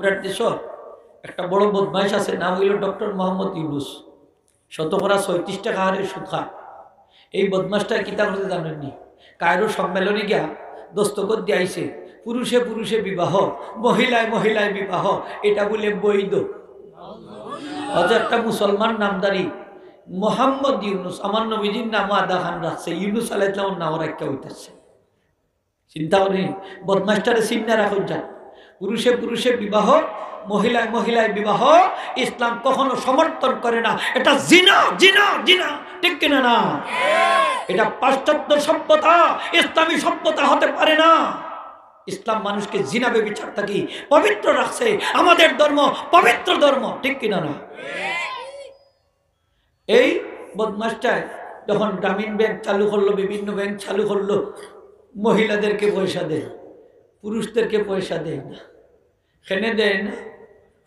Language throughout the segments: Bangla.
আমরা দেশ একটা বড় বদমাইশ আছে, নাম হইল ডক্টর মোহাম্মদ ইউনুস। শতকরা 36 টাকা হারে সুদ খায়। এই বদমাসটা কিতা করতে জানেননি? কায়রো সম্মেলনে গিয়া দস্তখত দিয়ে আইছে, পুরুষে পুরুষে বিবাহ, মহিলায় মহিলায় বিবাহ, এটা বলে বৈধ। অথচ একটা মুসলমান নামদারি মোহাম্মদ ইউনুস, আমার নবীজির নাম আদা খান রাখছে, ইউনুস আলাইহিস সালামের নাম রাখা হইতেছে। চিন্তা করেন, বদমাসটারে চিন্তা রাখুন যান। পুরুষে পুরুষে বিবাহ, মহিলায় মহিলায় বিবাহ ইসলাম কখনো সমর্থন করে না। এটা জিনা জিনা জিনা, ঠিক কিনা না? এটা পাশ্চাত্য সভ্যতা, ইসলামী সভ্যতা হতে পারে না। ইসলাম মানুষকে জিনা বেবিচার থেকে পবিত্র রাখছে। আমাদের ধর্ম পবিত্র ধর্ম, ঠিক কিনা না? এই বদমাসটায় যখন গ্রামীণ ব্যাংক চালু করলো, বিভিন্ন ব্যাংক চালু করলো, মহিলাদেরকে পয়সা দেয়, পুরুষদেরকে পয়সা দেয় না। কেন দেয় না?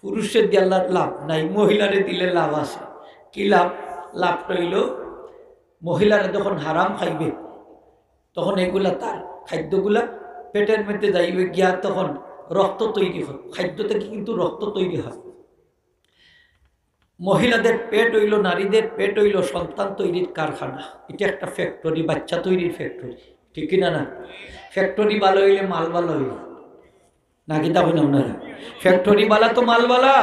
পুরুষের দিয়ে লাভ নাই, মহিলারে দিলে লাভ আছে। কি লাভ? লাভটা হইল মহিলারা যখন হারাম খাইবে তখন এগুলা তার খাদ্যগুলা পেটের মধ্যে যাইবে, গিয়া তখন রক্ত তৈরি হয়। খাদ্য থেকে কিন্তু রক্ত তৈরি হয়। মহিলাদের পেট হইল, নারীদের পেট হইল সন্তান তৈরির কারখানা। এটা একটা ফ্যাক্টরি, বাচ্চা তৈরির ফ্যাক্টরি, ঠিক কিনা না? ফ্যাক্টরি ভালো হইলে মাল ভালো হইল না, কি তা হয় না? আপনারা ফ্যাক্টরি বালা তো মাল বালা।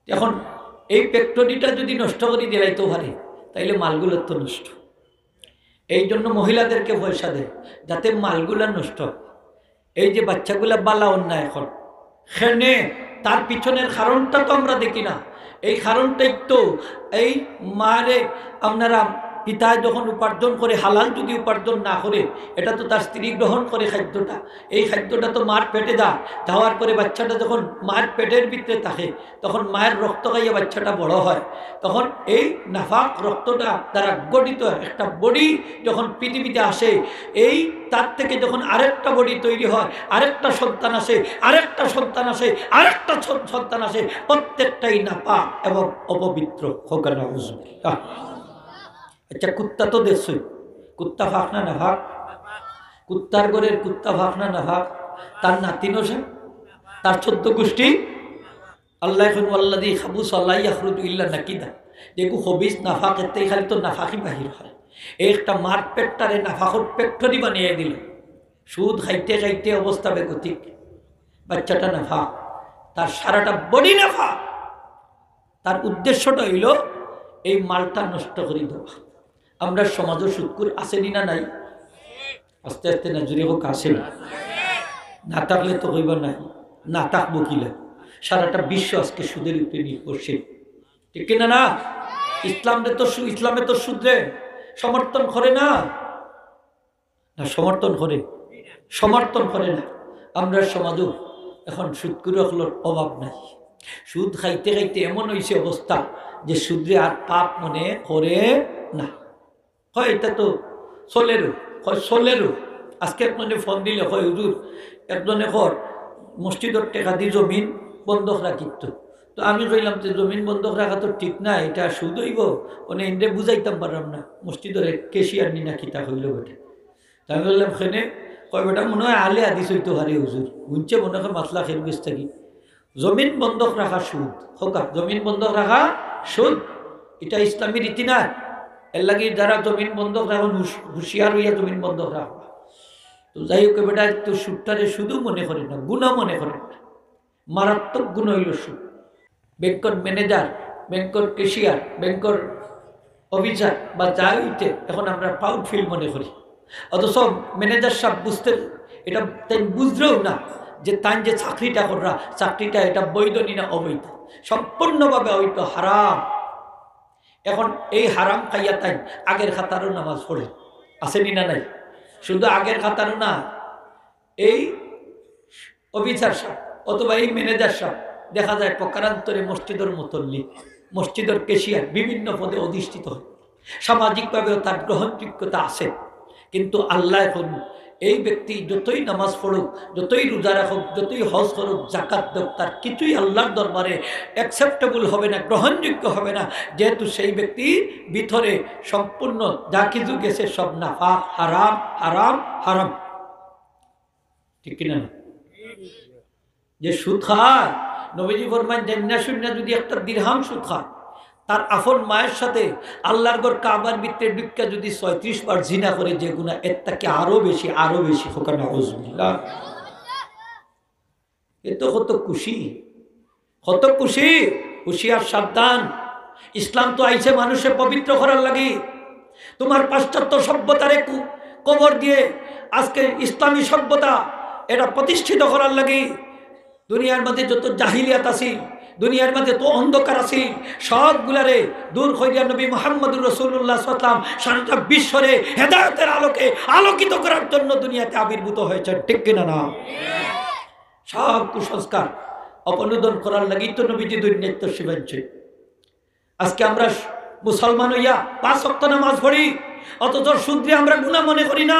এখন এই ফ্যাক্টরিটা যদি নষ্ট করে দিলাইতে পারে তাইলে মালগুলো তো নষ্ট। এই জন্য মহিলাদেরকে পয়সা দেয় যাতে মালগুলা নষ্ট। এই যে বাচ্চাগুলা বালা অন্যায় এখন খেনে, তার পিছনের কারণটা তো আমরা দেখি না। এই কারণটাই তো এই মারে আপনারা পিতায় যখন উপার্জন করে, হালাল যদি উপার্জন না করে, এটা তো তার স্ত্রী গ্রহণ করে খাদ্যটা। এই খাদ্যটা তো মার পেটে যাওয়ার পরে বাচ্চাটা যখন মায়ের পেটের ভিতরে থাকে তখন মায়ের রক্ত খাইয়ে বাচ্চাটা বড় হয়। তখন এই নাফাক রক্তটা দ্বারা গঠিত একটা বডি যখন পৃথিবীতে আসে, এই তার থেকে যখন আরেকটা বডি তৈরি হয়, আরেকটা সন্তান আসে, আরেকটা সন্তান আসে, আরেকটা সন্তান আসে, প্রত্যেকটাই নাপাক এবং অপবিত্র হোক না। আচ্ছা, কুত্তা তো দেখছই, কুত্তা ফাঁক না না ফাঁক? কুত্তার ঘরের কুত্তা ফাঁক না না ফাঁক? তার নাতিনও সে, তার 14 গোষ্ঠী। আল্লাহ এখন আল্লাহ খাবু সাল্লাহ ইয়াখরুজু ইল্লা নাকিদা, যেগু হবিস নাফাক এতেই খালি তো নাফাকি বাহির হয়। এই একটা মার পেটটারে নাফাকর ফ্যাক্টরি বানিয়ে দিল। সুদ খাইতে খাইতে অবস্থা বেগতিক। বাচ্চাটা নাফাক, তার সারাটা বডি নাফাক। তার উদ্দেশ্যটা হইল এই মালটা নষ্ট করে দেওয়া। আমরা সমাজও সুদকুর আসেনি না নাই? আস্তে আস্তে না, জুড়ে হোক আসে না থাকলে তো হইব নাই, না থাকবো কিলে। সারাটা বিশ্ব আজকে সুদের উপরে নির্ভরশীল, ঠিক কিনা না? ইসলামে তো সুদে সমর্থন করে না, না সমর্থন করে? সমর্থন করে না। আমরা সমাজও এখন সুদকুরের অভাব নাই। সুদ খাইতে খাইতে এমন হয়েছে অবস্থা যে সুদরে আর পাপ মনে করে না। হয় এটা তো চলেরও, হয় চলেরও। আজকে একজনে ফোন দিলে হয়, হুজুর একজনে ঘর মসজিদের টেকা দিয়ে জমিন বন্ধক রাখিত। তো আমি কইলাম যে জমিন বন্ধক রাখা তো ঠিক না, এটা সুদ হইব। মানে এনে বুঝাইতাম পারলাম না, মসজিদের কেশিয়ার নি না কিতা হইল বেটা। তা আমি বললাম খেনে, কয় বেটা মনে হয় আলে আদিস হইতো হারে হুজুর, শুনছে মনে হয় মাতলা খেল গেছ থাকি। জমিন বন্ধক রাখা সুদ হোকা, জমিন বন্ধক রাখা সুদ, এটা ইসলামী রীতি না। এর লাগে যারা জমিন বন্ধক রাখুন হুঁশিয়ার হইয়া জমিন বন্ধক রাখবা। তো যাই হোক বেটা, তো সুদটারে শুধু মনে করে না, গুণা মনে করে না। মারাত্মক গুণ হইল সুদ। ব্যাংকর ম্যানেজার, ব্যাংকর কেশিয়ার, ব্যাংকর অফিসার বা যা হইতে এখন আমরা প্রাউড ফিল মনে করি। অথচ ম্যানেজার সব বুঝতে, এটা তাই বুঝলেও না যে তাই যে চাকরিটা করা, চাকরিটা এটা বৈধ না অবৈধ, সম্পূর্ণভাবে অবৈধ, হারাম। এখন এই হারাম খাইয়া তাই আগের খাতারও নামাজ পড়ে, আসেনি না নাই? শুধু আগের খাতারও না, এই অফিসার সাহেব অথবা এই ম্যানেজার সাহেব দেখা যায় প্রকারান্তরে মসজিদের মুতল্লি, মসজিদের কেশিয়ার, বিভিন্ন পদে অধিষ্ঠিত হয়। সামাজিকভাবেও তার গ্রহণযোগ্যতা আছে। কিন্তু আল্লাহ এখন এই ব্যক্তি যতই নামাজ পড়ুক, যতই রোজা রাখুক, যতই হজ করুক, জাকাত দেখ, তার কিছুই আল্লাহর দরবারে অ্যাকসেপ্টেবল হবে না, গ্রহণযোগ্য হবে না। যেহেতু সেই ব্যক্তির ভিতরে সম্পূর্ণ যা কিছু গেছে সব নাফাক, হারাম হারাম হারাম, ঠিক কিনা? যে সুদ খায়, নবীজি ফরমান জান্না শূন্য যদি একটা দিরহাম সুদ খায়, তার আফন মায়ের সাথে আল্লাহর ঘর কাবার ভিতরে ঢুক্কা যদি ৩৬ বার জিনা করে যে গুনাহ, এর থেকে আরো বেশি হোকা নাউজুবিল্লাহ। এ তো কত খুশি, কত খুশি। হুশিয়ার সাবধান, ইসলাম তো আইছে মানুষে পবিত্র করার লাগি। তোমার পাশ্চাত্য সভ্যতারে কবর দিয়ে আজকে ইসলামী সভ্যতা এটা প্রতিষ্ঠিত করার লাগি। দুনিয়ার মধ্যে যত জাহিলিয়াত আছে, দুনিয়ার মধ্যে তো অন্ধকার আছে, সবগুলারে দূর করিয়া নবী মুহাম্মদুর রাসূলুল্লাহ সাল্লাল্লাহু আলাইহি ওয়াসাল্লাম সারা বিশ্বরে হেদায়েতের আলোকে আলোকিত করার জন্য দুনিয়াতে আবির্ভূত হয়েছে, ঠিক কিনা না? সব কুসংস্কার অপনোদন করার লাগি তো নবীজি দুনিয়াতে তশরিফ আনছে। আজকে আমরা মুসলমান হইয়া ৫ ওয়াক্ত নামাজ পড়ি, অথচ সুদরে আমরা গুনাহ মনে করি না।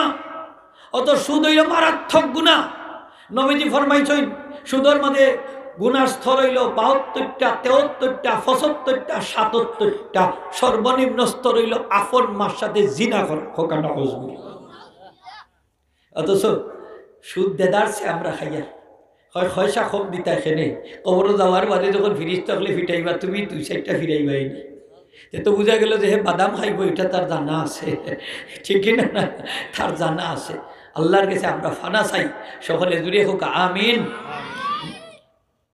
অত সুদ হইল মারাত্মক গুনাহ। নবীজি ফরমাইছেন সুদের মধ্যে গুনার স্তর হইল ৭২টা, ৭৩টা, ৭৫টা, ৭৭টা। সর্বনিম্ন স্তর হইল আফন মার সাথে জিনা করা, হোকা নাউজুবিল্লাহ। অথচ সুদ দেদারছে আমরা খাইয়া হয় পয়সা কম দিতা এখানে, কবর যাওয়ার বাদে যখন ফিরিস থাকলে ফিটাইবা, তুমি ২-৪টা ফিরাইবাই না। তো বোঝা গেল যে হে বাদাম খাইব, এটা তার জানা আছে, ঠিক না? তার জানা আছে। আল্লাহর কাছে আমরা ফানা চাই, সকলে জুড়ে হোক আমিন।